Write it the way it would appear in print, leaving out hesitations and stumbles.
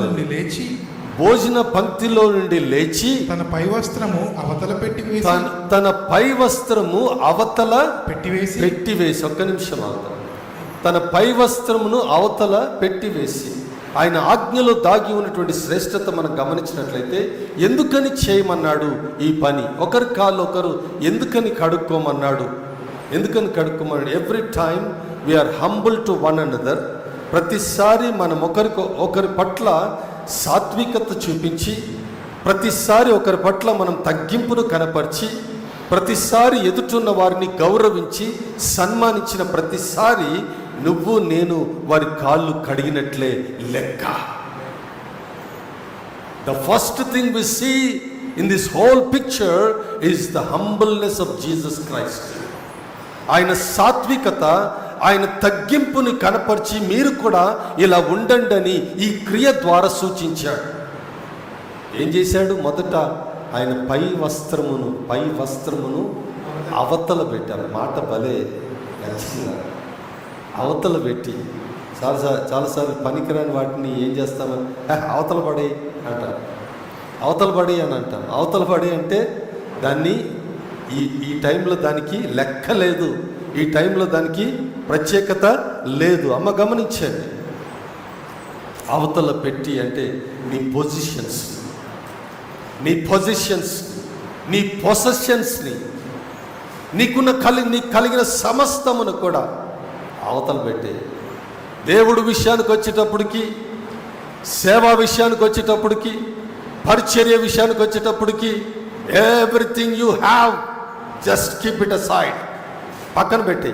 నుండి లేచి భోజన పంక్తిలో నుండి లేచి తన పై వస్త్రము అవతల పెట్టివేసి తన పై వస్త్రము అవతల పెట్టివేసి ఒక్క నిమిషం అవతల తన పై వస్త్రమును అవతల పెట్టివేసి, ఆయన ఆజ్ఞలో దాగి ఉన్నటువంటి శ్రేష్టత మనం గమనించినట్లయితే, ఎందుకని చేయమన్నాడు ఈ పని, ఒకరి కాళ్ళు ఒకరు ఎందుకని కడుక్కోమన్నాడు, every time we are humble to one another. ప్రతిసారి మనం ఒకరి పట్ల సాత్వికత చూపించి, ప్రతిసారి ఒకరి పట్ల మనం తగ్గింపును కనపరిచి, ప్రతిసారి ఎదుటిన్న వారిని గౌరవించి సన్మానించిన ప్రతిసారి నువ్వు నేను వారి కాళ్ళు కడిగినట్లే లెక్క. The first thing we see in this whole picture is the humbleness of Jesus Christ. ఆయన సాత్వికత, ఆయన తగ్గింపుని కనపరిచి మీరు కూడా ఇలా ఉండండి అని ఈ క్రియ ద్వారా సూచించాడు. ఏం చేశాడు? మొదట ఆయన పై వస్త్రమును అవతల మాట భలే నచ్చింది. అవతల పెట్టి చాలాసార్లు పనికిరాని వాటిని ఏం చేస్తామని అవతల పడే అంటాం, అవతల పడే అని అంటాం. అవతల పడే అంటే దాన్ని ఈ టైంలో దానికి లెక్క లేదు, ఈ టైంలో దానికి ప్రత్యేకత లేదు. అమ్మ గమనించండి, అవతల పెట్టి అంటే నీ పొజిషన్స్, నీ పొసెషన్స్ని, నీకు కలిగిన సమస్తమును కూడా అవతల పెట్టే. దేవుడు విషయానికి వచ్చేటప్పటికి, సేవా విషయానికి వచ్చేటప్పటికి, పరిచర్య విషయానికి వచ్చేటప్పటికి, everything you have just keep it aside, పక్కన పెట్టే.